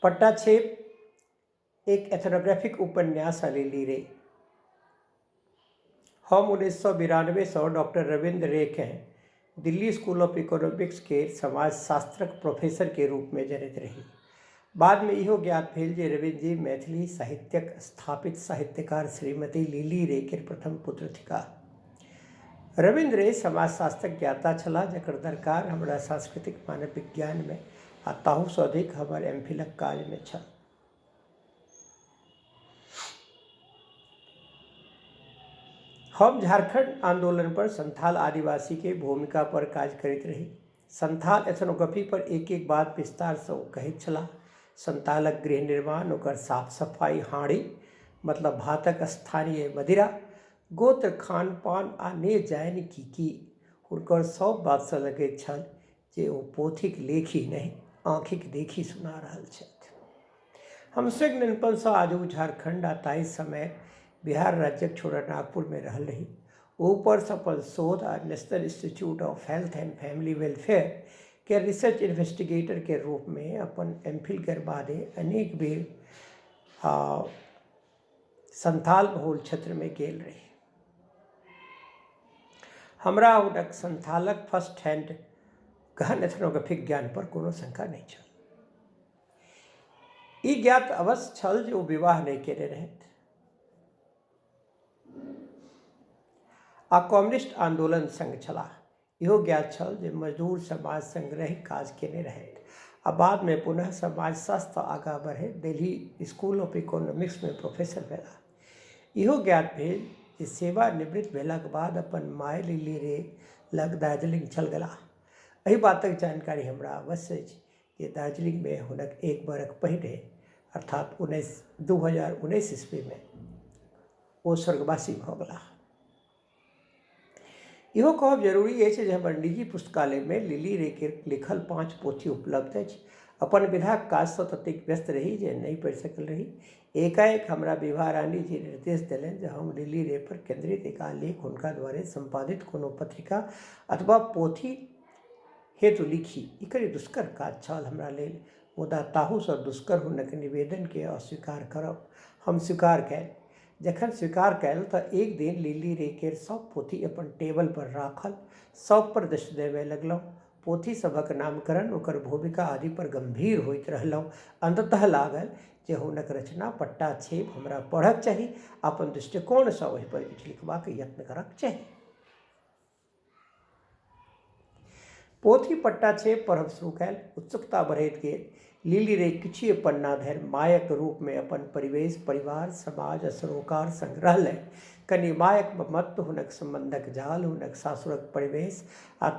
पट्टाछेप एक एथनोग्राफिक उपन्यास लिली रे। हम 1992 से डॉक्टर रविंद्र रे के दिल्ली स्कूल ऑफ इकोनॉमिक्स के समाजशास्त्रक प्रोफेसर के रूप में जनित रही। बाद में इहो ज्ञात भेल जे रविंद्र जी मैथिली साहित्यक स्थापित साहित्यकार श्रीमती लिली रे के प्रथम पुत्र थिका। रविंद्र रे समाजशास्त्रक ज्ञाता छलाह जकर दरकार हमरा सांस्कृतिक मानव विज्ञान में आ ताहू से अधिक हमर एमफिलक काज में छल। हम झारखंड आंदोलन पर संथाल आदिवासी के भूमिका पर काज करैत रही। संथाल एथनोग्राफी पर एक बात विस्तार से कहैत छलाह। संथालक गृह निर्माण, ओकर साफ सफाई, हाड़ी मतलब भातक स्थानीय मदिरा, गोत्र खान पान आ ने जानि की हुनकर सब बात से लगैत छल जे ओ पोथीक लेखी नहीं आँखिक देखी सुना रहल छथि। हम संज्ञापन से आजू झारखंड आ ताहि समय बिहार राज्यक छोड़ा नागपुर में रहल रही। ऊपर से अपन शोध आ national institute of health and family welfare के रिसर्च इन्वेस्टिगेटर के रूप में अपन एमफिल के बादे अनेक बेर संथाल बहुल क्षेत्र में गेल रही। हमरा हुनक संथालक फर्स्ट हैंड गहन एथनोग्राफिक ज्ञान पर कोनो शंका नहीं छल। ई ज्ञात अवश्य छल जे ओ विवाह नहीं केने रहथि आ कम्युनिस्ट आंदोलन संग छलाह। इहो ज्ञात छल जे मजदूर समाज संग रहि काज केने रहथि आ बाद में पुनः समाजशास्त्र आगाँ बढ़े दिल्ली स्कूल ऑफ इकोनॉमिक्स में प्रोफेसर भेलाह। इहो ज्ञात भेल जे सेवा निवृत्त भेलाक बाद अपन माय लिली रे लग दार्जिलिंग चल गेलाह। एहि बातक जानकारी हमरा अवश्य अछि जे दार्जिलिंग में हुनक एक बरख पहिने अर्थात 2019 ईस्वी में ओ स्वर्गवासी भऽ गेलाह। इहो कहब जरूरी अछि जे हमर निजी पुस्तकालय में लिली रे के लिखल 5 पोथी उपलब्ध अछि। अपन विधाक काज से ततेक व्यस्त रही जे नहीं पढ़ि सकल रही। एकाएक हमरा विभा रानी जी निर्देश दिलनि जे हम लिली रे पर केंद्रित एक आलेख हुनका द्वारे संपादित कोनो पत्रिका अथवा पोथी हेतु लिखी। ई कड़ी दुष्कर काज छल हमरा लेल, मुदा ताहू से दुष्कर हुनक निवेदन के अस्वीकार करब। हम स्वीकार कैल। जखन स्वीकार कैल तऽ एक दिन लिली रे केर सब पोथी अपन टेबल पर राखल, सब पर दृष्टि देबय लगलहुँ। पोथी सभक नामकरण, ओकर भूमिका आदि पर गंभीर होइत रहलहुँ। अंततः लागल जे हुनक रचना पट्टाछेप हमरा पढ़क चाही, अपन दृष्टिकोण से ओहि पर किछु लिखबाक यत्न करक चाही। पोथी पट्टाछेप पढ़ब शुरू कैल। उत्सुकता बढ़ैत गेल। लिली रे किछुए पन्ना धरि मायक रूप में अपन परिवेश, परिवार, समाज आ सरोकार संग रहलनि। कनि मायक ममत्व, हुनक संबंधक जाल, हुनक सासुरक परिवेश आ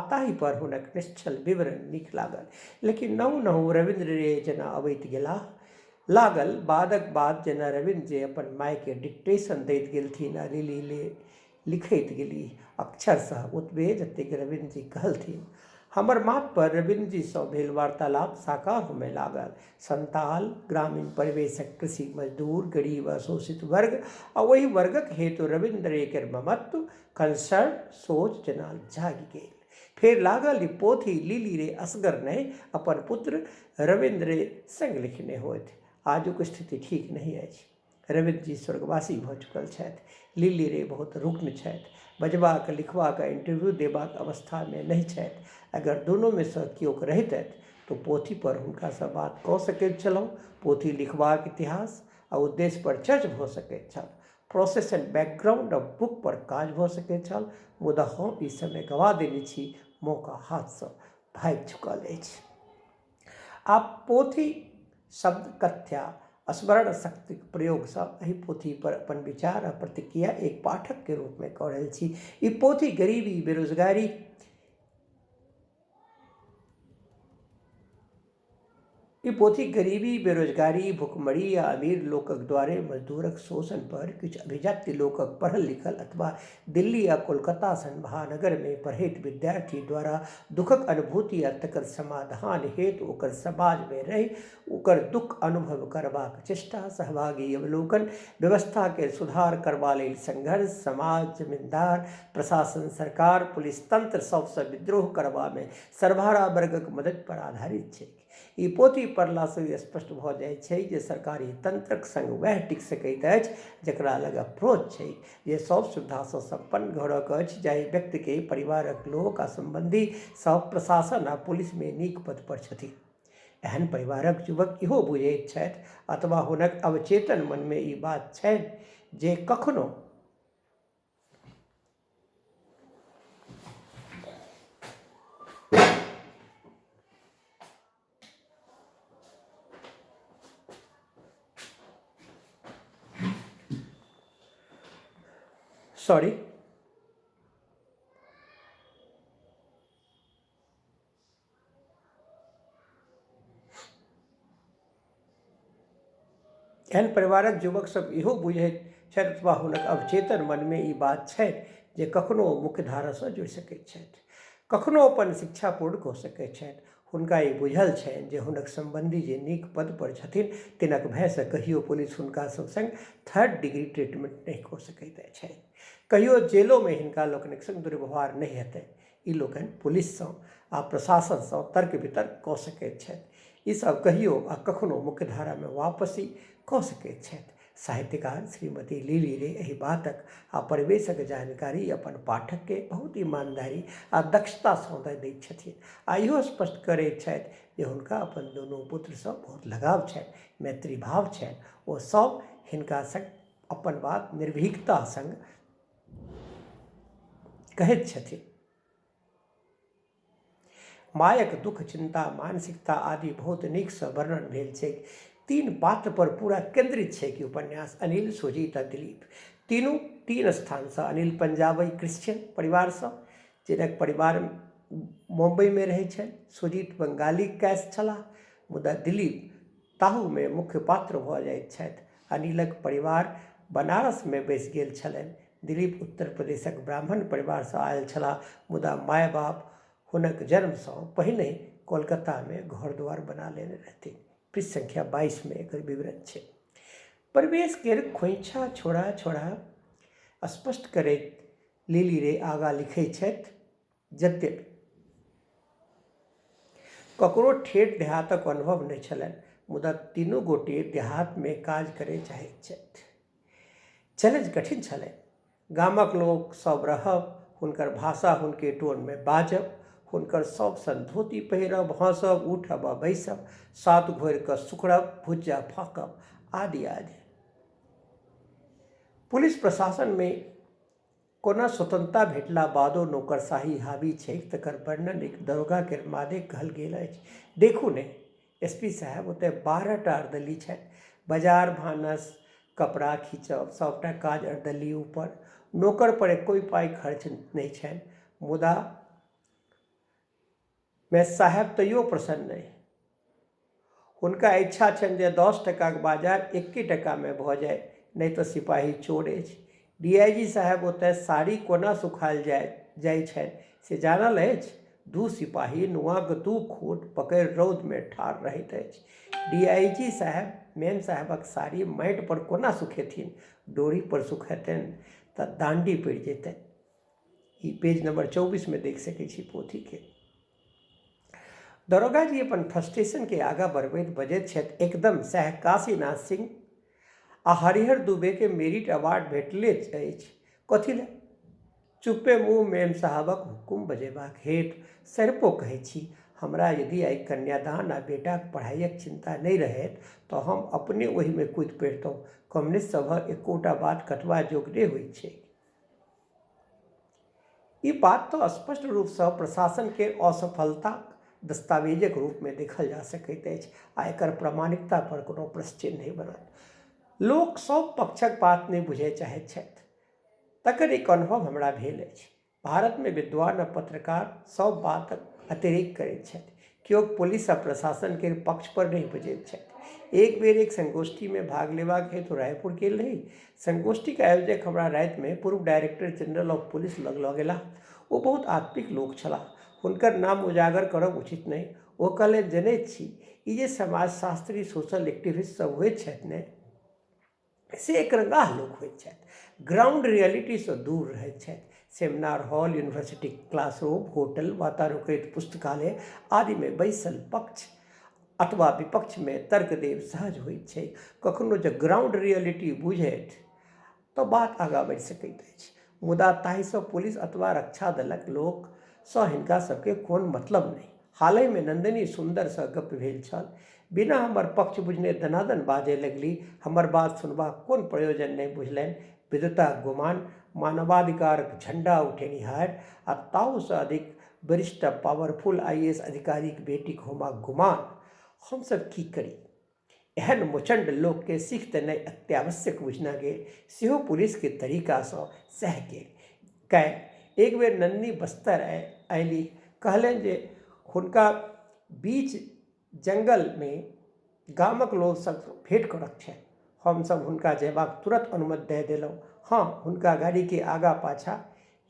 ताहि पर हुनक निश्चल विवरण नीक लागल। लेकिन नहुँ रविंद्र रे जेना अबैत गेलाह लागल। बादक बाद जेना रविंद्र जी अपन माय के डिक्टेशन दैत गेलथिन आ लिली ले लिखैत गेली, अक्षरशः ओतबे जतेक रविंद्र जी कहलथिन। हमर माथ पर रविंद्र जी से भेल वार्तालाप साकार होमय लागल। संताल, ग्रामीण परिवेशक कृषि मजदूर, गरीब आ शोषित वर्ग आ ओहि वर्गक हेतु रविंद्र रे केर ममत्व, कंसर्न, सोच जेना जागि गेल। फेर लागल ई पोथी लिली रे असगर नहीं अपन पुत्र रविंद्र रे संग लिखने होथि। आजुक स्थिति ठीक नहीं अछि। रविंद्र जी स्वर्गवासी भऽ चुकल छथि। लिली रे बहुत रुग्ण छथि, बजबाक, लिखबाक, इंटरव्यू देबाक अवस्था में नहीं छथि। अगर दोनों में से किओक रहितथि तो पोथी पर हुनका से बात कऽ सकैत छलहुँ। पोथी लिखबाक इतिहास आ उद्देश्य पर चर्च भऽ सकैत छल। Process and background of book पर काज भऽ सकैत छल। मुदा हम ई समय गवा देने छी, मौका हाथ से भागि चुकल अछि। आब पोथी शब्द कथ्या स्मरण शक्तिक प्रयोग से एहि पोथी पर अपन विचार आ प्रतिक्रिया एक पाठक के रूप में कऽ रहल छी। ई पोथी गरीबी, बेरोजगारी, भुखमरी आ अमीर लोकक द्वारे मजदूरक शोषण पर किछु अभिजात्य लोकक पढ़ल लिखल अथवा दिल्ली आ कोलकाता सन महानगर में पढ़ैत विद्यार्थी द्वारा दुखक अनुभूति आ तकर समाधान हेतु ओकर समाज में रहि ओकर दुख अनुभव करबाक चेष्टा, सहभागी अवलोकन, व्यवस्था के सुधार करबा लेल संघर्ष, समाज, जमींदार, प्रशासन, सरकार, पुलिस तंत्र सबसँ विद्रोह करबा में सर्वहारा वर्गक मदद पर आधारित छै। ई पोथी पढ़लासँ ई स्पष्ट भऽ जाइत छै जे सरकारी तंत्रक संग वएह टिक सकैत अछि जकरा लग अप्रोच छै, जे सब सुविधासँ संपन्न घरक अछि, जाहि व्यक्तिके परिवारक लोक आ संबंधी सब प्रशासन आ पुलिस में नीक पद पर छथिन। एहन परिवारक युवक इहो बुझैत छथि अथवा हुनक अवचेतन मन में ई बात छनि जे कखनो सॉरी एहन परिवारक युवक सब इहो बुझैत छथि अथवा हुनक अवचेतन मन में ई बात छनि जे कखनो ओ मुख्यधारासँ जुड़ि सकैत छथि, कखनो अपन शिक्षा पूर्ण कऽ सकैत छथि। हुनका ई बुझल छनि जे हुनक संबंधी जे नीक पद पर छथिन तिनक भयसँ कहियो पुलिस हुनका सब संग थर्ड डिग्री ट्रीटमेंट नहि कऽ सकैत अछि, कहियो जेलो में हिनका लोकनिक संग दुर्व्यवहार नहि हेतै। ई लोकनि पुलिससँ आ प्रशासनसँ तर्क वितर्क कऽ सकैत छथि, ई सब कहियो आ कखनो मुख्यधारा में वापसी कऽ सकैत छथि। साहित्यकार श्रीमती लिली रे एहि बातक आ परिवेशक जानकारी अपन पाठक के बहुत ईमानदारी आ दक्षतासँ दैत छथिन आ इहो स्पष्ट करैत छथि जे हुनका अपन दुनू पुत्रसँ बहुत लगाव छनि, मैत्री भाव छनि। ओ सब हिनका संग अपन बात निर्भीकता संग कहैत छथिन। मायक दुख, चिंता, मानसिकता आदि बहुत नीकसँ वर्णन भेल छै। 3 पात्र पर पूरा केंद्रित छै कि उपन्यास। अनिल, सुजीत आ दिलीप तीनू 3 स्थानसँ। अनिल पंजाबी क्रिश्चियन परिवारसँ, जिनक परिवार मुंबई में रहै छनि। सुजीत बंगाली कैश छलाह, मुदा दिलीप ताहू में मुख्य पात्र भऽ जाइत छथि। अनिलक परिवार बनारस में बसि गेल छलनि। दिलीप उत्तर प्रदेशक ब्राह्मण परिवारसँ आयल छलाह, मुदा माय बाप हुनक जन्मसँ पहिने कोलकाता में घर द्वार बना लेने रहथिन। पृष्ठ संख्या 22 में एकर विवरण छै। परिवेश केर खोइछा छोड़ा छोड़ा स्पष्ट करैत लिली रे आगाँ लिखैत छथि, यद्यपि ककरो ठेठ देहातक अनुभव नहि छलनि, मुदा तीनू गोटे देहात में काज करय चाहैत छथि। चैलेंज कठिन छलनि। गामक लोक सब रहब, हुनकर भाषा हुनके टोन में बाजब, हुनकर सब सन धोती पहिरब, हँसब, उठब आ बैसब, सात घोरि कऽ सुखड़ब, भुज्जा फाँकब आदि आदि। पुलिस प्रशासन में कोना स्वतंत्रता भेटला बादो नौकरशाही हावी छै तकर वर्णन एक दरोगा केर मादे कहल गेल अछि। देखू ने एसपी साहब, ओतय 12टा अर्दली छनि, बाजार भानस कपड़ा खींचब सबटा काज अर्दली ऊपर। नौकर पर एको पाई खर्च नहि छनि, मुदा मैं साहब तैयो प्रसन्न नहि। हुनका इच्छा छनि जे 10 टकाक बाजार 1 टका में भऽ जाय, नहि तऽ सिपाही चोर अछि। डीआईजी साहब, ओतय साड़ी कोना सुखायल जाइ छनि से जानल अछि? 2 सिपाही नुआक 2 खोट पकड़ि रौद में ठाढ़ रहैत अछि। डीआईजी साहब, मेम साहबक साड़ी माटि पर कोना सुखेथिन? डोरी पर सुखेतनि तऽ दांडी पड़ि जेतनि। ई पेज नंबर 24 में देख सकै छी पोथी के। दरोगा जी अपन फ्रस्ट्रेशन के आगाँ बढ़बैत बजैत छथि, एकदम सएह काशीनाथ सिंह आ हरिहर दुबे के मेरिट अवार्ड भेटले अछि। कथी लए? चुप्पे मुँह मेम साहबक हुकुम बजेबाक हेतु। सैरपो कहै छी, हमरा यदि आइ कन्यादान आ बेटाक पढ़ाइक चिंता नहि रहैत तऽ हम अपने ओहि में कूदि पड़ितहुँ। कम्युनिस्ट सभक एकोटा बात कटबा जोग नहि होइत छै। ई बात तऽ स्पष्ट रूपसँ प्रशासन के असफलताक दस्तावेजक रूप में देखल जा सकैत अछि आ एकर प्रामाणिकता पर कोनो प्रश्न चिन्ह नहि बनत। लोक सब पक्षक बात नहि बुझय चाहैत छथि, तकर एक अनुभव हमरा भेल अछि। भारत में विद्वान आ पत्रकार सब बातक अतिरेक करैत छथि, केओ पुलिस आ प्रशासन के पक्ष पर नहीं बजैत छथि। एक बेर एक संगोष्ठी में भाग लेबाक हेतु रायपुर गेल रही। संगोष्ठी के आयोजक हमरा राति में पूर्व डायरेक्टर जनरल ऑफ पुलिस लग लऽ गेलाह। ओ बहुत आत्मिक लोक छलाह, हुनकर नाम उजागर करब उचित नहीं। ओ कहलनि जनैत छी ई जे समाजशास्त्री सोशल एक्टिविस्ट सब होइत छथि ने से एकरंगाह लोक होइत छथि, ग्राउंड रियलिटीसँ दूर रहैत छथि। Seminar hall, university classroom, hotel, वातानुकूलित पुस्तकालय आदि में बैसल पक्ष अथवा विपक्ष में तर्क देव सहज होइत छै। कखनो जे ग्राउंड रियलिटी बुझैत तऽ बात आगाँ बढ़ि सकैत अछि, मुदा ताहिसँ पुलिस अथवा रक्षा दलक लोकसँ हिनका सबके कोन मतलब नहि। हालहि में नंदिनी सुंदरसँ गप्प भेल छल, बिना हमर पक्ष बुझने दनादन बाजै लगली। हमर बात सुनबाक कोन प्रयोजन नहि बुझलनि। विद्वता गुमान, मानवाधिकारक झंडा उठेनिहार आ ताहूसँ अधिक वरिष्ठ पावरफुल IAS अधिकारीक बेटीक होबाक गुमान। हमसब की करी? एहन मुचंड लोक के सीख देनाइ अत्यावश्यक बुझना गेल, सेहो पुलिस के तरीका सँ सह गेल। कै एक बेर नन्नी बस्तर अयली, कहलनि जे हुनका बीच जंगल में गामक लोक सब भेंट करक छनि। हमसब हुनका जयबाक तुरंत अनुमति दे देलहुँ। हाँ, हुनका गाड़ी के आगा पाछा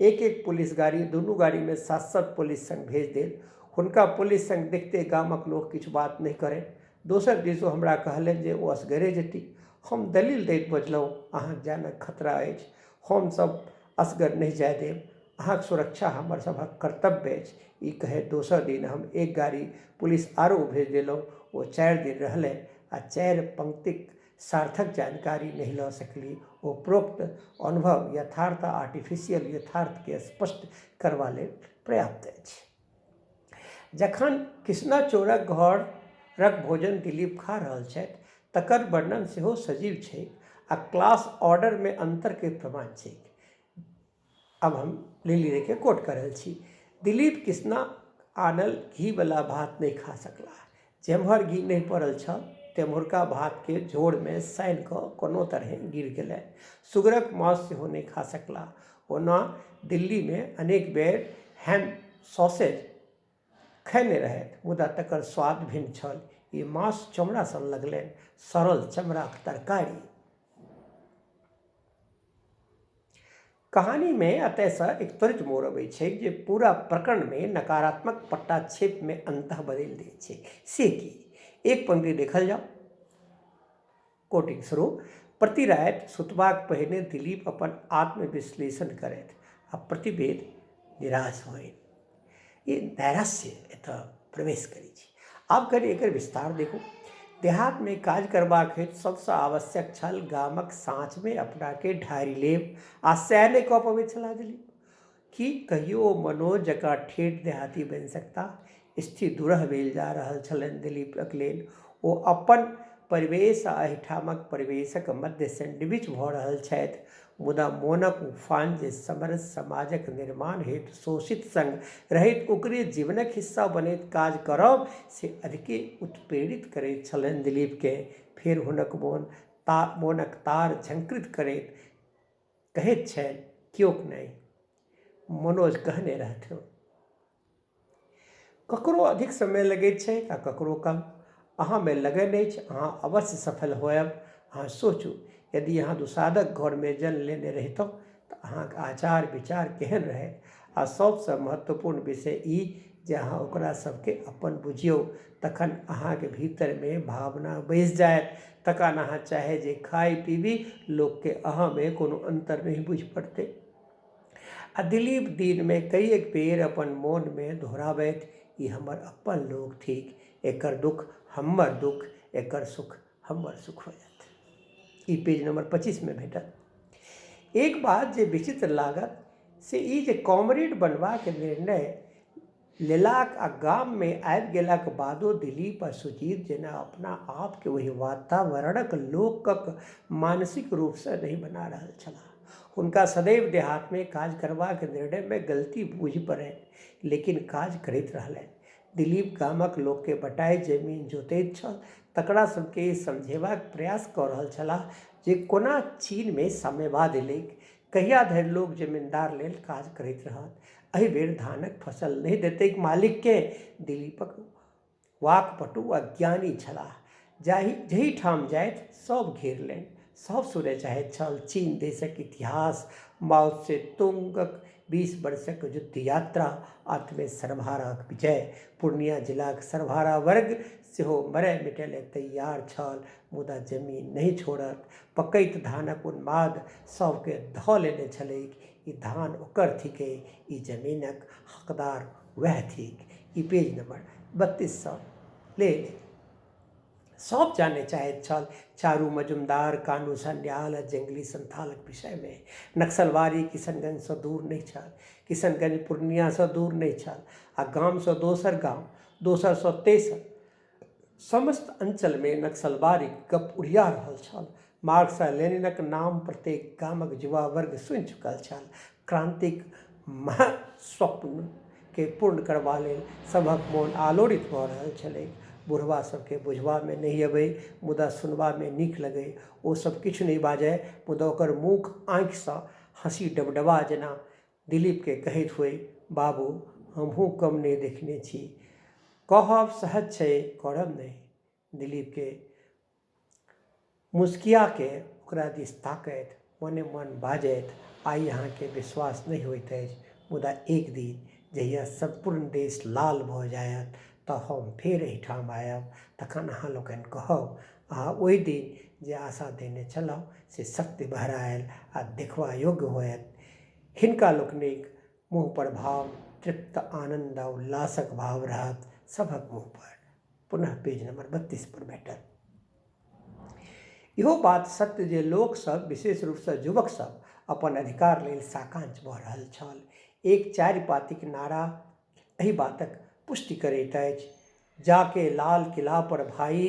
एक एक पुलिस गाड़ी, दुनू गाड़ी में 7-7 पुलिस संग भेज देल। हुनका पुलिस संग देखते गामक लोक किछु बात नहीं करे। दोसर दिसो हमरा कहलनि जे ओ असगरे जेती। हम दलील दैत बजलहुँ, अहाँक जानक खतरा अछि, हम सब असगर नहीं जाय देब, अहाँक सुरक्षा हमर सभक कर्तव्य अछि। ई कहैत दोसर दिन हम एक गाड़ी पुलिस आरो भेज देलहुँ। ओ 4 दिन रहलै आ 4 पंक्तिक सार्थक जानकारी नहीं लऽ सकली। उपरोक्त अनुभव यथार्थ आ आर्टिफिशियल यथार्थ के स्पष्ट करबा लेल पर्याप्त अछि। जखन कृष्णचूड़क घरक भोजन दिलीप खा रहल छथि तकर वर्णन सेहो सजीव छै आ क्लास ऑर्डर में अंतर के प्रमाण छै। अब हम लिली रे के कोट कर रहल छी। दिलीप कृष्णा आनल घी वाला भात नहीं खा सकला। जेम्हर घी नहीं पड़ल छल तेम्हरका भात के झोड़ में सानि कऽ कोनो तरहे गिर गेलै। सुगरक मांस सेहो नहीं खा सकला। ओना दिल्ली में अनेक बेर हैम सॉसेज खयने रहथि, मुदा तकर स्वाद भिन्न छल। ई मांस चमड़ा सन लगलनि, सड़ल चमड़ाक तरकारी। कहानी में अतःसँ एक त्वरित मोड़ अबै छै जे पूरा प्रकरण में नकारात्मक पट्टाक्षेप में अंतः बदलि दै छै। से की? एक पंक्ति देखल जाओ। कोटिंग शुरू। प्रति राति सुतबाक पहिने दिलीप अपन आत्मविश्लेषण करथि आ प्रतिबेर निराश होय। ई नैराश्य एतऽ प्रवेश करै छै। आब कनि एकर विस्तार देखू। देहात में काज करबाक हेतु सबसँ आवश्यक छल गामक साँच में अपना के ढारि लेब, आ सएह नहि कऽ पबैत छलाह दिलीप। की कहियो ओ मनोज जकाँ ठेठ देहाती बनि सकता? स्थिति दुरह भेल जा रहल छलनि दिलीपक लेल। ओ अपन परिवेश आ एहिठामक परिवेशक मध्य सैंडविच भऽ रहल छथि, मुदा मोनक उफान जे समरस समाजक निर्माण हेतु शोषित संग रहैत ओकरे जीवनक हिस्सा बनैत काज करब से अधिके उत्प्रेरित करैत छलनि दिलीपके। फेर हुनक मोनक तार झंकृत करैत कहैत छनि, क्योंक नहीं, मनोज कहने रहथिन, ककरो अधिक समय लगैत छै आ ककरो कम। अहाँ में लगन अछि, अहाँ अवश्य सफल होयब। अहाँ सोचू, यदि अहाँ दुसाधक घर में जन्म लेने रहितहुँ तऽ अहाँक आचार विचार केहन रहै। आ सबसँ महत्वपूर्ण विषय ई जे अहाँ ओकरा सबके अपन बुझियौ, तखन अहाँके भीतर में भावना बैस जायत। तखन अहाँ चाहे जे खाइ पीबी, लोकके अहाँ में कोनो अंतर नहीं बुझि पड़तै। आ दिलीप दिन में कईएक बेर अपन मोन में दोहराबथि, ई हमर अपन लोक थिक, एकर दुख हमर दुख, एकर सुख हमर सुख होयत। ई पेज नंबर 25 में भेटत। एक बात जे विचित्र लागत से ई जे कॉमरेड बनबाक निर्णय लेलाक आ गाम में आबि गेलाक बादो दिलीप आ सुजीत जेना अपना आप के ओहि वातावरणक लोकक मानसिक रूप से नहीं बना रहल छलाह। हुनका सदैव देहात में काज करबाक निर्णय में गलती बूझि पड़नि, लेकिन काज करैत रहलनि। दिलीप गामक लोक के बटाई जमीन जोतैत छल, तकरा सबके समझेबाक प्रयास कऽ रहल छलाह जे कोना चीन में साम्यवाद एलैक, कहिया धरि लोक जमींदार लेल काज करैत रहत, एहि बेर धानक फसल नहीं देतैक मालिक के। दिलीपक वाकपटु आ ज्ञानी छलाह, जही ठाम जाइत सब घेर लेन, सब सुनय चाहैत छल। चीन देशक इतिहास, माओ त्से तुंगक 20 वर्षक युद्ध यात्रा अंत में सरभाराक विजय। पूर्णिया जिलाक सरभारा वर्ग सेहो मरय मिटय लेल तैयार छल, मुदा जमीन नहीं छोड़त। पकैत धानक उन्माद सबके धऽ लेने छलैक। ई धान ओकर थिकै, ई जमीनक हकदार वह थिक। ई पेज नंबर 32 ले ले। सब जाने चाहैत छल चारू मजुमदार कानू सन्याल आ जंगली संथालक विषय में। नक्सलबारी किशनगंजसँ दूर नहीं छल, किशनगंज पूर्णियासँ दूर नहीं छल, आ गामसँ दोसर गाम, दोसरसँ तेसर समस्त अंचल में नक्सलबारी गप उड़िया रहल छल। मार्क्स आ लेनिनक नाम प्रत्येक गामक युवा वर्ग सुनि चुकल छल। क्रांतिक महास्वप्न के पूर्ण करबा लेल सभक मोन आलोड़ित भऽ रहल छलै। बुढ़वा सबके बुझबा में नहीं अबै, मुदा सुनबा में नीक लगै। ओ सब किछु नहीं बाजय, मुदा ओकर मुख आँखिसँ हँसी डबडबा जेना दिलीप के कहैत हुए, बाबू हमहूँ कम नहीं देखने छी। कहब सहज छै, करब नहीं। दिलीप के मुस्किया के ओकरा दिस ताकैत मने मन बाजैत, आइ अहाँके विश्वास नहीं होइत अछि, मुदा एक दिन जहिया संपूर्ण देश लाल भऽ जायत तऽ हम फेर एहिठाम आयब। तखन अहाँ लोकनि कहब अहाँ ओहि दिन जे आशा देने छलहुँ से सत्य बहरायल आ देखबा योग्य होयत। हिनका लोकनिक मुँह पर भाव तृप्त आनंद आ उल्लासक भाव रहत, सभक मुँह पर। पुनः पेज नंबर 32 पर भेटत। इहो बात सत्य जे लोक सब, विशेष रूपसँ युवक सब, अपन अधिकार लेल साकांक्ष भऽ रहल छल। एक 4 पातिक नारा एहि बातक पुष्टि करैत अछि, जाके लाल किला पर भाई,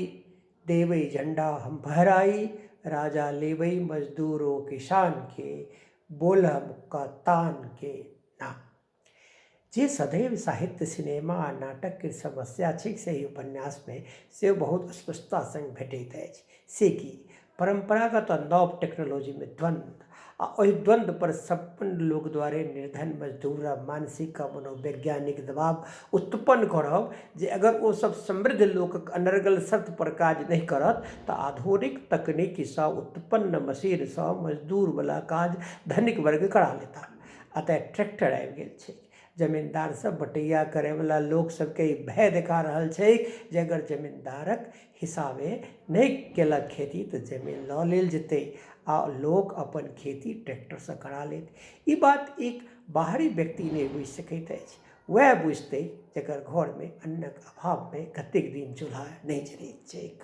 देबै झंडा हम फहराई, राजा लेबै मजदूरों किसान के, बोलह मुक्का तान के ना। जे सदैव साहित्य, सिनेमा आ नाटक के समस्या छै से उपन्यास में से बहुत स्पष्टता संग भेटैत अछि। से कि परंपरागत आ नव टेक्नोलॉजी में द्वंद्व, आ ओहि द्वंद्व पर संपन्न लोक द्वारे निर्धन मजदूर आ मानसिक आ मनोवैज्ञानिक दबाव उत्पन्न करब जे अगर ओ सब समृद्ध लोकक अनर्गल शर्त पर काज नहीं करत तऽ आधुनिक तकनीकीसँ उत्पन्न मशीनसँ मजदूरवला काज धनिक वर्ग करा लेता। अतः ट्रैक्टर आबि गेल छै। जमींदार सब बटैया करैवला लोक सबके ई भय देखा रहल छै जे अगर जमींदारक हिसाबे नहीं केलक खेती तऽ जमीन लऽ लेल जेतै आ लोक अपन खेती ट्रैक्टरसँ करा लेत। ई बात एक बाहरी व्यक्ति नहीं बुझि सकैत अछि। वह बुझतै जकर घर में अन्नक अभाव में कतेक दिन चूल्हा नहीं जरैत छैक।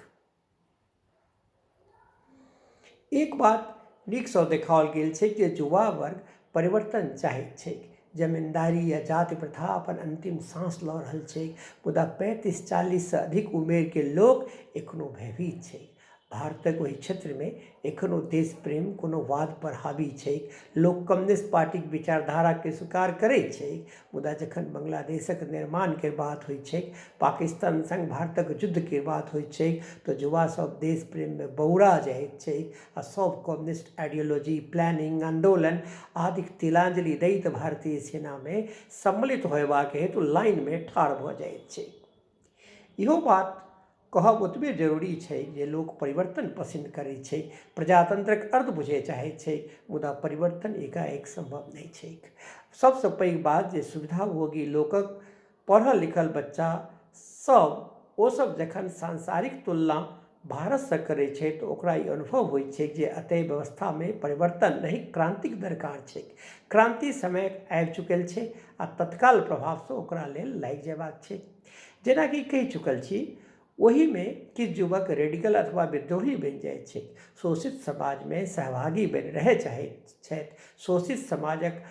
एक बात नीकसँ देखाओल गेल छै जे युवा वर्ग परिवर्तन चाहैत छैक। जमींदारी या जाति प्रथा अपन अंतिम सांस लऽ रहल छै, मुदा 35-40 से अधिक उमेर के लोक एखनो भयभीत छै। भारतक ओहि क्षेत्र में एखनो देश प्रेम कोनो वाद पर हावी छै। लोक कम्युनिस्ट पार्टीक विचारधारा के स्वीकार करैत छै, मुदा जखन बांग्लादेशक निर्माण के बात होइत छै, पाकिस्तान संग भारतक युद्ध के बात होइत छै तऽ युवा सब देश प्रेम में बौरा जाइत छै आ सब कम्युनिस्ट आइडियोलॉजी, प्लानिंग, आंदोलन आदिक तिलांजलि दैत भारतीय सेना में सम्मिलित होयबाक हेतु लाइन में ठाढ़ भऽ जाइत छै। इहो बात कहब ओतबे जरूरी छै जे लोक परिवर्तन पसंद करैत छै, प्रजातंत्रक अर्थ बुझय चाहैत छै, मुदा परिवर्तन एकाएक संभव नहीं छैक। सबसँ पैघ बात जे सुविधाभोगी लोकक पढ़ल लिखल बच्चा सब, ओ सब जखन सांसारिक तुलना भारतसँ करैत छै तऽ ओकरा ई अनुभव होइत छै जे एतय व्यवस्था में परिवर्तन नहीं क्रांतिक दरकार छैक। क्रांति समय आबि चुकल छै आ तत्काल प्रभावसँ ओकरा लेल लागि जेबाक छै। जेना कि कहि चुकल छी, ओही में किछु युवक रेडिकल अथवा विद्रोही बनि जाइत छै। शोषित समाज में सहभागी बनि रहय चाहैत छथि, शोषित समाजक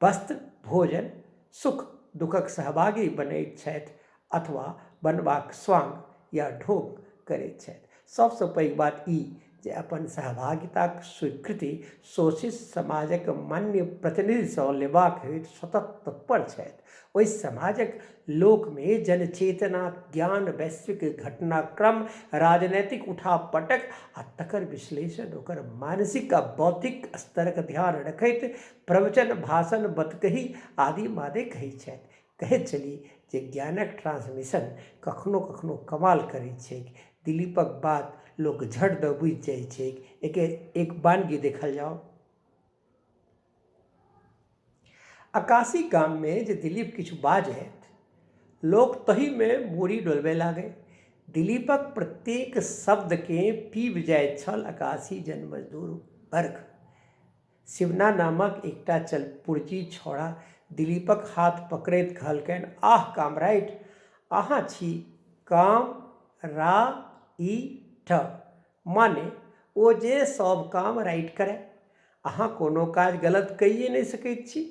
वस्त्र, भोजन, सुख दुखक सहभागी बनैत छथि अथवा बनबाक स्वांग या ढोंग करैत छथि। सबसँ पैघ बात ई जे अपन सहभागिताक स्वीकृति शोषित समाजक मान्य प्रतिनिधिसँ लेबाक हेतु सतत तत्पर छथि। ओहि समाजक लोक में जनचेतना, ज्ञान, वैश्विक घटनाक्रम, राजनैतिक उठापटक आ तकर विश्लेषण ओकर मानसिक आ बौद्धिक स्तरक ध्यान रखैत प्रवचन, भाषण, बतकही आदि मादे कहैत छथि। कहैत छली जे ज्ञानक ट्रांसमिशन कखनो कखनो कमाल करैत छैक। दिलीपक बात लोक झट दऽ बुझि जाइत छैक। एके एक वानगी देखल जाओ। आकाशी गाम में जे दिलीप किछु बाजैत लोक तही में मूड़ी डोलबे लागे। दिलीपक प्रत्येक शब्दकेँ पीब जाइत छल आकाशी जन मजदूर वर्ग। शिवना नामक एकटा चलपुर्जी छौड़ा दिलीपक हाथ पकड़ैत कहलकनि, आह कामराइट, अहाँ छी कामराइट, माने ओ जे सब काम राइट करय। अहाँ कोनो काज गलत कइए नहि सकैत छी,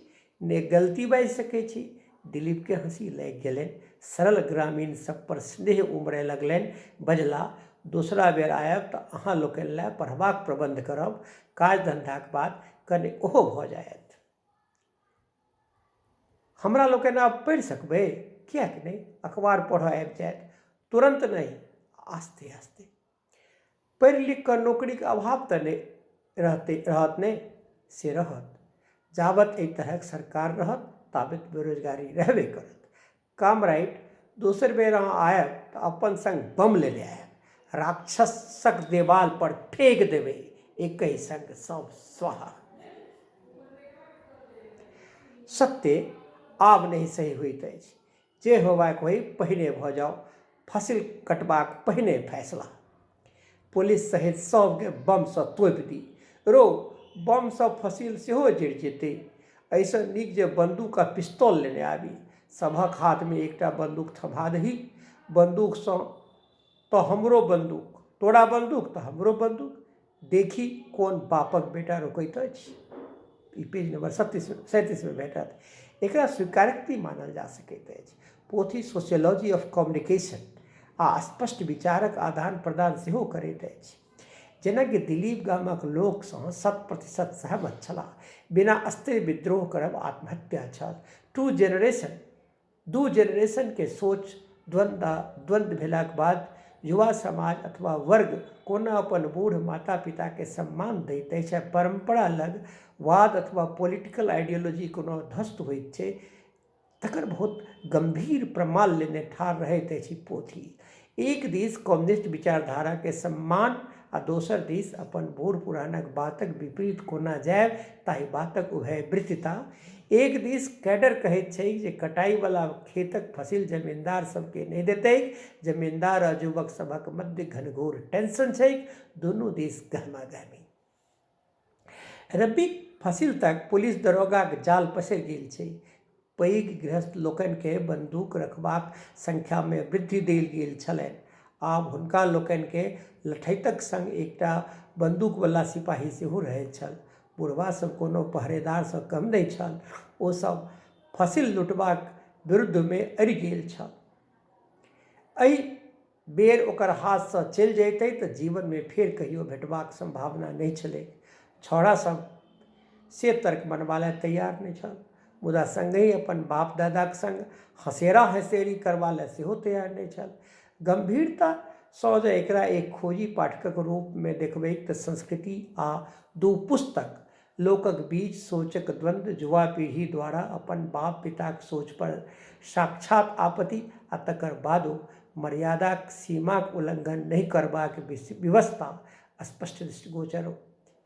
ने गलती बाजि सकैत छी। दिलीपके हँसी लागि गेलनि। सरल ग्रामीण सब पर स्नेह उमड़य लगलनि। बजला, दोसरा बेर आयब तऽ अहाँ लोकनि लए पढ़बाक प्रबंध करब। काज धंधाक बाद कने ओहो भऽ जायत। हमरा लोकनि आब पढ़ि सकबै? किएक नहि, अखबार पढ़ऽ आबि जायत। तुरंत नहीं, आस्ते आस्ते। पढ़ि लिख कऽ नौकरीके अभाव तऽ नहि रहत नहि, से रहत। जाबत एहि तरहक सरकार रहत ताबत बेरोजगारी रहबे करत। कामराइट, दोसर बेर अहाँ आयब तऽ अपन संग बम लेने आयब। राक्षसक देवाल पर फेंक देबै, एकहि संग सब स्वाहा। सत्य आब नहीं सही होइत अछि। जे होबाक होइ पहिने भऽ जाओ, फसिल कटबाक पहिने फैसला। पुलिस सहित सबके बमसँ तोपि दी। रो, बमसँ फसिल सेहो जड़ि जेतै। एहिसँ नीक जे बंदूक आ पिस्तौल लेने आबी। सभक हाथमे एकटा बंदूक थमा दही। बंदूकसँ तऽ हमरो बंदूक, तोरा बंदूक तऽ हमरो बंदूक। देखी कोन बापक बेटा रोकैत अछि। ई पेज नंबर 37 में भेटत। एकरा स्वीकारोक्ति मानल जा सकैत अछि। पोथी सोशियोलॉजी ऑफ कम्युनिकेशन आ स्पष्ट विचारक आदान प्रदान सेहो करैत अछि। जेना कि दिलीप गामक लोकसँ 100% सहमत छलाह। बिना अस्त्र विद्रोह करब आत्महत्या छल। दू जेनरेशनके सोच द्वंद्व भेलाक बाद युवा समाज अथवा वर्ग कोना अपन बूढ़ माता पिताके सम्मान दैत अछि, परंपरा लग वाद अथवा पॉलिटिकल आइडियोलॉजी कोनो ध्वस्त होइत छै, तकर बहुत गंभीर प्रमाण लेने ठाढ़ रहैत अछि पोथी। एक दिस कम्युनिस्ट विचारधाराके सम्मान आ दोसर दिस अपन बूढ़ पुरानक बातक विपरीत कोना जायब ताहि बातक उभयवृत्तता। एक दिस कैडर कहैत छै जे कटाईवला खेतक फसिल जमींदार सबके नहि देतैक, जमींदार आ युवक सभक मध्य घनघोर टेंशन छैक। दुनू दिस गहमागहमी। रबीक फसिल तक पुलिस दरोगाक जाल पसरि गेल छै। पैघ गृहस्थ लोकनिके बंदूक रखबाक संख्यामे वृद्धि देल गेल छलनि। आब हुनका लोकनिके लठैतक संग एकटा बंदूकवला सिपाही सेहो रहैत छल। बुढ़वा सब कोनो पहरेदारसँ कम नहि छल। ओ सब फसिल लुटबाक विरुद्धमे अड़ि गेल छल। एहि बेर ओकर हाथसँ चलि जैतै तऽ जीवनमे फेर कहियो भेटबाक संभावना नहि छलैक। छौड़ा सब से तर्क मनबा लेल तैयार नहि छल, मुदा संगहि अपन बाप दादाक संग हँसेरा हँसेरी करबा लेल सेहो तैयार नहि छल। गंभीरतासँ जे एकरा एक खोजी पाठकक रूपमे देखबैक तऽ संस्कृति आ दू पुस्तक लोकक बीच सोचक द्वंद्व, युवा पीढ़ी द्वारा अपन बाप पिताक सोच पर साक्षात आपत्ति आ तकर बादो मर्यादाक सीमाक उल्लंघन नहि करबाक विवशता स्पष्ट दृष्टिगोचर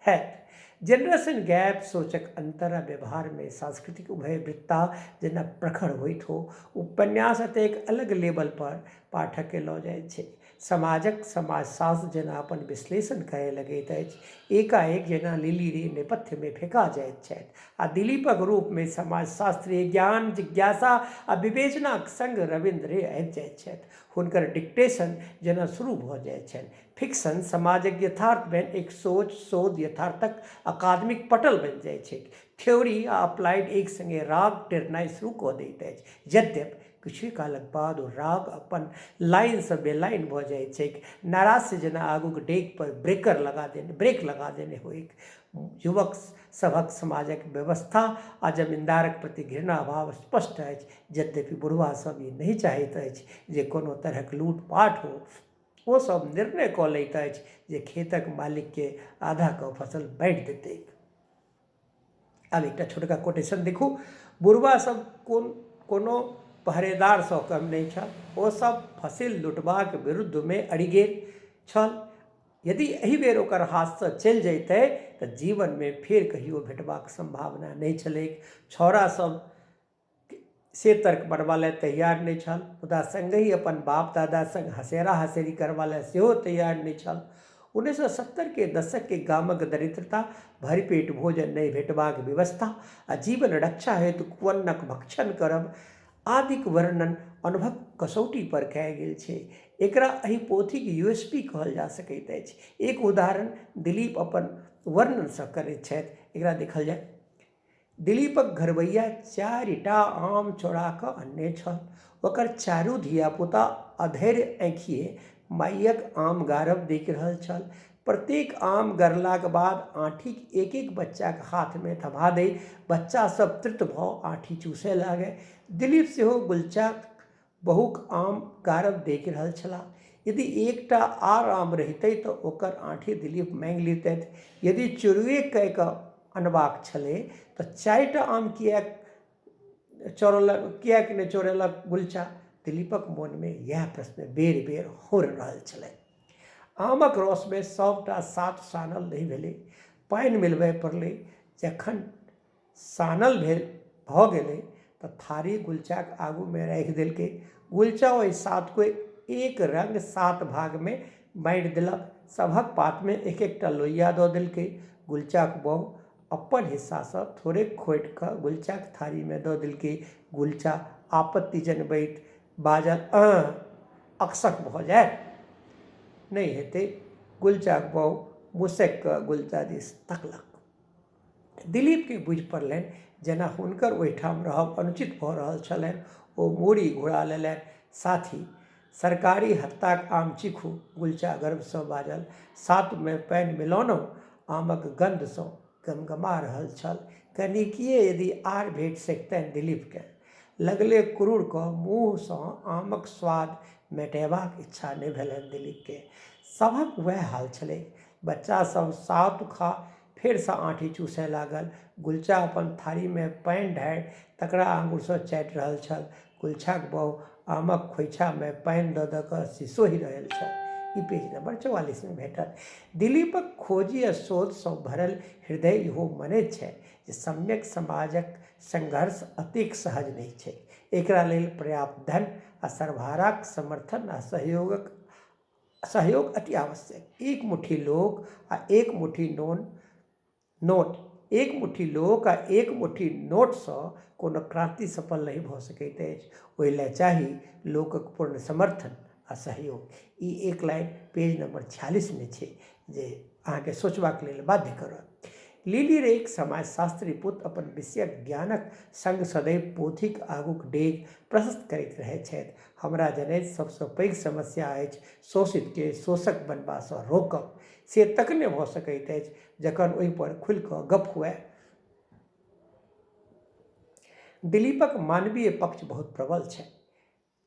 हैत। जनरेशन गैप सोचक अंतर आ व्यवहारमे सांस्कृतिक उभयवृत्तता जेना प्रखर होइत हो। उपन्यास एतेक अलग लेवल पर पाठकके लऽ जाइत छै। समाजक समाजशास्त्र जेना अपन विश्लेषण करय लगैत अछि। एकाएक जेना लिली रे नेपथ्यमे फेंका जाइत छथि आ दिलीपक रूपमे समाजशास्त्रीय ज्ञान, जिज्ञासा आ विवेचनाक संग रविन्द्र रे आबि जाइत छथि। हुनकर डिक्टेशन जेना शुरू भऽ जाइत छनि। फिक्शन समाजक यथार्थमे एक सोच शोध यथार्थक अकादमिक पटल बनि जाइत छै। थ्योरी आ अप्लाइड एक संगे राग टेरनाइ शुरू कऽ दैत अछि। यद्यपि किछु कालक बाद ओ राग अपन लाइनसँ बेलाइन भऽ जाइत छैक, नाराज जेना आगूक डेक पर ब्रेक लगा देने होइक। युवक सभक समाजक व्यवस्था आ जमींदारक प्रति घृणा भाव स्पष्ट अछि। यद्यपि बुढ़वा सब ई नहि चाहैत अछि जे कोनो तरहक लूटपाट हो। ओ सब निर्णय कऽ लैत अछि जे खेतक मालिकके आधा कऽ फसल बाँटि देतैक। आब एकटा छोटका कोटेशन देखू। बुढ़वा सब कोनो पहरेदारसँ कम नहि छल। ओ सब फसिल लुटबाक विरुद्धमे अड़ि गेल छल। यदि एहि बेर ओकर हाथसँ चलि जैतै तऽ जीवनमे फेर कहियो भेटबाक संभावना नहि छलैक। छौड़ा सब से तर्क बनबा लेल तैयार नहि छल, मुदा संगहि अपन बाप दादा संग हँसेरा हँसेरी करबा लेल सेहो तैयार नहि छल। 1970 के दशक के गामक दरिद्रता, भरपेट भोजन नहि भेटबाक व्यवस्था आ जीवन रक्षा हेतु कुअन्नक भक्षण करब आदिक वर्णन अनुभव कसौटी पर कयल गेल छै। एकरा एहि पोथीक यूएसपी कहल जा सकैत अछि। एक उदाहरण दिलीप अपन वर्णनसँ करैत छथि, एकरा देखल जाय। दिलीपक घरवैया 4टा आम चोरा कऽ अनने छल। ओकर 4 धियापुता अधैर्य आँखिए मायक आम गारब देखि रहल छल। प्रत्येक आम गरलाक बाद आँठीक एक एक बच्चाक हाथमे थमा दै बच्चा सब तृप्त भऽ आँठी चूसय लागय। दिलीप सेहो गुलचाक बहुक आम गारब देखि रहल छलाह। यदि एकटा आर आम रहितै तऽ ओकर आँठी दिलीप माँगि लैतथि। यदि चोरुए कऽ कऽ अनबाक छलै तऽ 4टा आम किएक नहि चोरेलक गुलचा? दिलीपक मोनमे इएह प्रश्न बेर बेर होड़ रहल छलै। आमक रसमे सबटा सात सानल नहि भेलै। पानि मिलबय पड़लै। जखन सानल भऽ गेलै तऽ थारी गुलचाक आगूमे राखि देलकै। गुलचा ओहि 7 एक रंग 7 भागमे बाँटि देलक। सभक पातमे एक एकटा लोइया दऽ देलकै। गुलचाक बहू अपन हिस्सासँ थोड़ेक खोटि कऽ गुलचाक थारीमे दऽ देलकै। गुलचा आपत्ति जनबैत बाजल, अकसक भऽ जायत, नहि हेतै। गुलचाक बहू मुसैक कऽ गुलचा दिस तकलक। दिलीपके बुझि पड़लनि जेना हुनकर ओहिठाम रहब अनुचित भऽ रहल छलनि। ओ मूड़ी घुरा लेलनि। साथी, सरकारी हत्ताक आम चीखू, गुलचा गर्वसँ बाजल। 7मे पानि मिलौलहुँ। आमक गंधसँ गमगमा रहल छल। कनिकिए यदि आर भेटि सकितनि दिलीपकेँ। लगले कुरूर कऽ मुँहसँ आमक स्वाद मेटयबाक इच्छा नहि भेलनि दिलीपके। सभक वएह हाल छलै। बच्चा सब 7 खा फेरसँ आँठी चूसय लागल। गुलचा अपन थारीमे पानि ढारि तकरा आँगुरसँ चाटि रहल छल। गुलचाक बहू आमक खोइछामे पानि दऽ कऽ सिसोहि रहल छल। ई पेज नंबर 44 में भेटत। दिलीपक खोजी आ शोधसँ भरल हृदय इहो मनैत छै जे सम्यक समाजक संघर्ष अतेक सहज नहि छै। एकरा लेल पर्याप्त धन आ सर्वहाराक समर्थन आ सहयोग अति आवश्यक। एक मुट्ठी लोक आ एक मुट्ठी नोटसँ कोनो क्रांति सफल नहि भऽ सकैत अछि। ओहि लेल चाही लोकक पूर्ण समर्थन आ सहयोग। ई एक लाइन पेज नंबर 46 में छै जे अहाँके सोचबाक लेल बाध्य करत। लिली रेक समाजशास्त्री पुत्र अपन विषयक ज्ञानक संग सदैव पोथीक आगूक डेग प्रशस्त करैत रहैत छथि। हमरा जनैत सबसँ पैघ समस्या अछि शोषितके शोषक बनबासँ रोकब। से तखने भऽ सकैत अछि जखन ओहि पर खुलि कऽ गप हुए। दिलीपक मानवीय पक्ष बहुत प्रबल छै।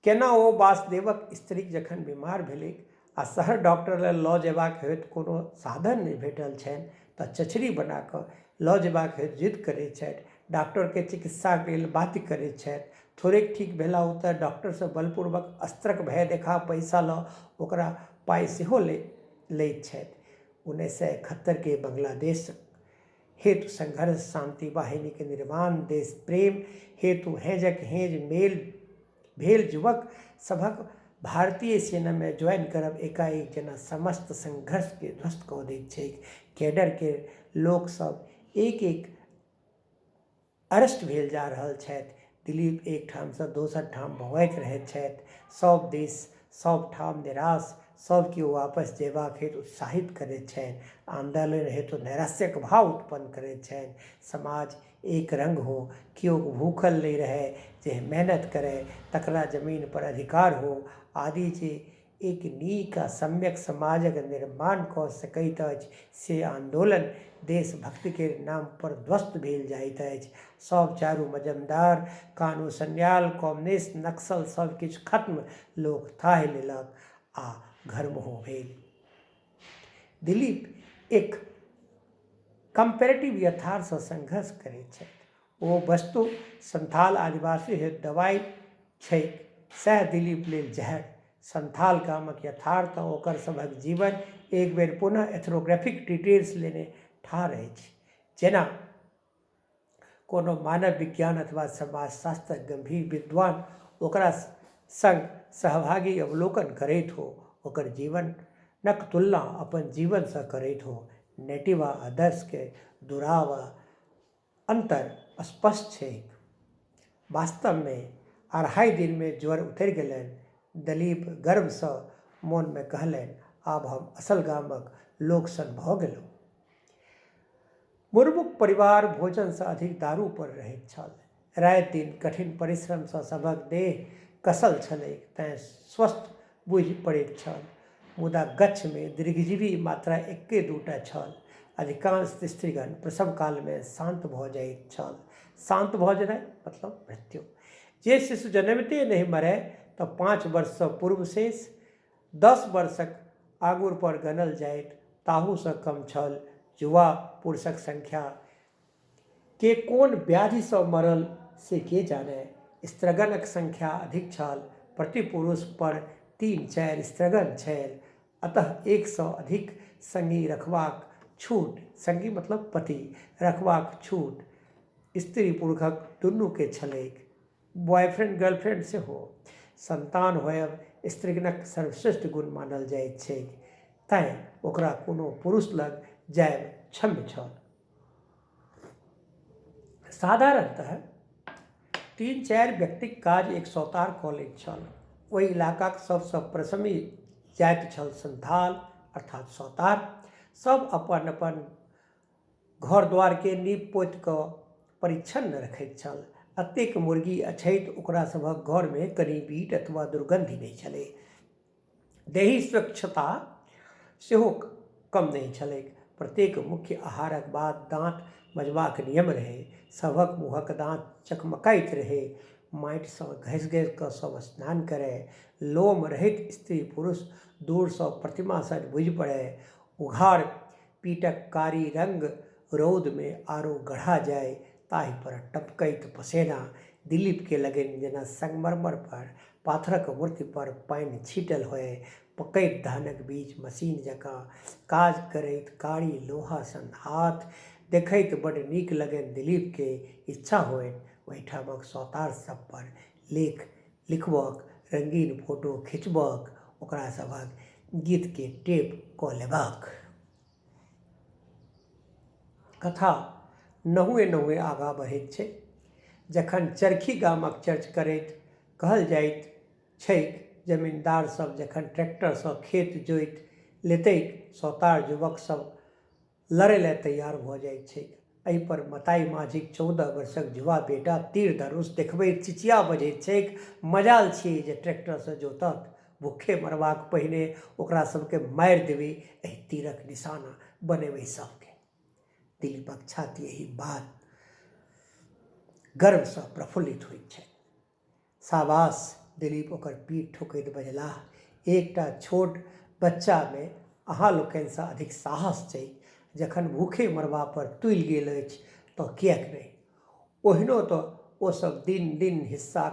केना ओ वासुदेवक स्त्रीक जखन बीमार भेलैक आ शहर डॉक्टर लग लऽ जेबाक हेतु कोनो साधन नहि भेटल छनि तऽ चचरी बना कऽ लऽ जेबाक हेतु जिद करैत छथि। डॉक्टरके चिकित्साक लेल बाध्य करैत छथि। थोड़ेक ठीक भेलाह तऽ डॉक्टरसँ बलपूर्वक अस्त्रक भय देखा पैसा लऽ ओकरा पाइ सेहो लैत छथि। 1971 के बांग्लादेश हेतु संघर्ष, शांति वाहिनीके निर्माण, देश प्रेम हेतु हेंजक हेंज भेल युवक सभक भारतीय सेनामे ज्वाइन करब एकाएक जेना समस्त संघर्षके ध्वस्त कऽ दैत छैक। कैडरके लोकसभ एक एक अरेस्ट भेल जा रहल छथि। दिलीप एक ठामसँ दोसर ठाम भौंकैत रहैत छथि। सब देश सब ठाम निराश, सब केओ वापस जेबाक हेतु उत्साहित करैत छनि। आंदोलन हेतु नैराश्यक भाव उत्पन्न करैत छनि। समाज एक रंग हो, केओ भूखल नहि रहय, जे मेहनत करय तकरा जमीन पर अधिकार हो, आदि जे एक नीक आ सम्यक समाजक निर्माण कऽ सकैत अछि से आंदोलन देशभक्तिके नाम पर ध्वस्त भेल जाइत अछि। सब चारू मजमदार, कानू सन्याल, कम्युनिस्ट, नक्सल सब किछु खत्म। लोक थाह लेलक आ घरमोह भेल। दिलीप एक कंपैरेटिव यथार्थसँ संघर्ष करैत छथि। ओ वस्तु संथाल आदिवासी हेतु दवाइ छैक, सएह दिलीप लेल जहर। संथाल गामक यथार्थ ओकर सभक जीवन एक बेर पुनः एथनोग्राफिक डिटेल्स लेने ठाढ़ अछि। जेना कोनो मानव विज्ञान अथवा समाजशास्त्रक गंभीर विद्वान ओकरा संग सहभागी अवलोकन करैत हो, ओकर जीवनक तुलना अपन जीवनसँ करैत हो। नेटिव आ आदर्श के दुराव अंतर स्पष्ट छै। वास्तव में 2.5 दिन में ज्वर उतरि गेलनि। दिलीप गर्वसँ मोन में कहलनि, आब हम असल गामक लोक सन भऽ गेलहुँ। मुर्मुक परिवार भोजनसँ अधिक दारू पर रहैत छल। राति दिन कठिन परिश्रमसँ सभक देह कसल छलैक, तेँ स्वस्थ बुझि पड़ैत छल। मुदा गच्छ में दीर्घजीवी मात्रा 1-2टा छल। अधिकांश स्त्रीगण प्रसव काल में शांत भऽ जाइत छल। शांत भऽ जेनाइ मतलब मृत्यु। जे शिशु जन्मते नहीं मरय तऽ 5 वर्षसँ पूर्व शेष, 10 वर्षक आगूर पर गनल जाइत ताहूसँ कम छल। युवा पुरुषक संख्या के कोन व्याधिसँ मरल से के जाने। स्त्रीगणक संख्या अधिक छल। प्रति पुरुष पर 3-4 स्त्रीगण छल। अतः 100 अधिक संगी रखबाक छूट, संगी मतलब पति, रखबाक छूट स्त्री पुरुषक दुनू के छलैक। बॉयफ्रेंड गर्लफ्रेंड सेहो। संतान होयब स्त्रीगणक सर्वश्रेष्ठ गुण मानल जाइत छैक, तेँ ओकरा कोनो पुरुष लग जायब क्षम्य छल। साधारणतः 3-4 व्यक्तिक काज एक सौतार कऽ लैत छल। ओहि इलाकाक सबसँ प्रसमी जाति छल संथाल अर्थात सौतार। सब अपन अपन घर द्वार के नीप पोति कऽ परिच्छन्न रखैत छल। एतेक मुर्गी अछैत ओकरा सभक घर में कनि बीट अथवा दुर्गंधि नहि छलै। देही स्वच्छता सेहो कम नहि छलैक। प्रत्येक मुख्य आहारक बाद दाँत मजबाक नियम रहै। सभक मुँहक दाँत चकमकाइत रहै। माटिसँ घसि घसि कऽ सब स्नान करय। लोम रहित स्त्री पुरुष दूरसँ प्रतिमा सन बुझि पड़य। उघार पीठक कारी रंग रौद में आरो गढ़ा जाय, ताहि पर टपकैत पसेना। दिलीप के लगनि जेना संगमरमर पर पाथरक मूर्ति पर पानि छीटल होय। पकैत धानक बीच मशीन जकाँ काज करैत कारी लोहा सन हाथ देखैत बड्ड नीक लगनि दिलीप के। इच्छा होयनि ओहिठामक सौतार सब पर लेख लिखबाक, रंगीन फोटो खिंचबाक, ओकरा सभक गीत के टेप कऽ लेबाक। कथा नहुए नहुए आगाँ बढ़ैत छै। जखन चरखी गामक चर्च करैत कहल जाइत छैक, जमींदार सब जखन ट्रैक्टरसँ खेत जोति लेतैक, सौतार युवक सब लड़ै लेल तैयार भऽ जाइत छैक। एहि पर मताई माझीक 14 वर्षक युवा बेटा तीर धनुष देखबैत चिचिया बजैत छैक, मजाल छियै जे ट्रैक्टरसँ जोतत। भूखे मरबाक पहिने ओकरा सबके मारि देबै, एहि तीरक निशाना बनेबै सबके। दिलीपक छाती एहि बात गर्वसँ प्रफुल्लित होइत छै। शाबाश, दिलीप ओकर पीठ ठोकैत बजलाह। एकटा छोट बच्चा में अहाँ लोकनिसँ अधिक साहस छै। जखन भूखे मरबा पर तुलि गेल अछि तऽ किएक नहि। ओहिनो तऽ ओ सब दिन दिन हिस्सा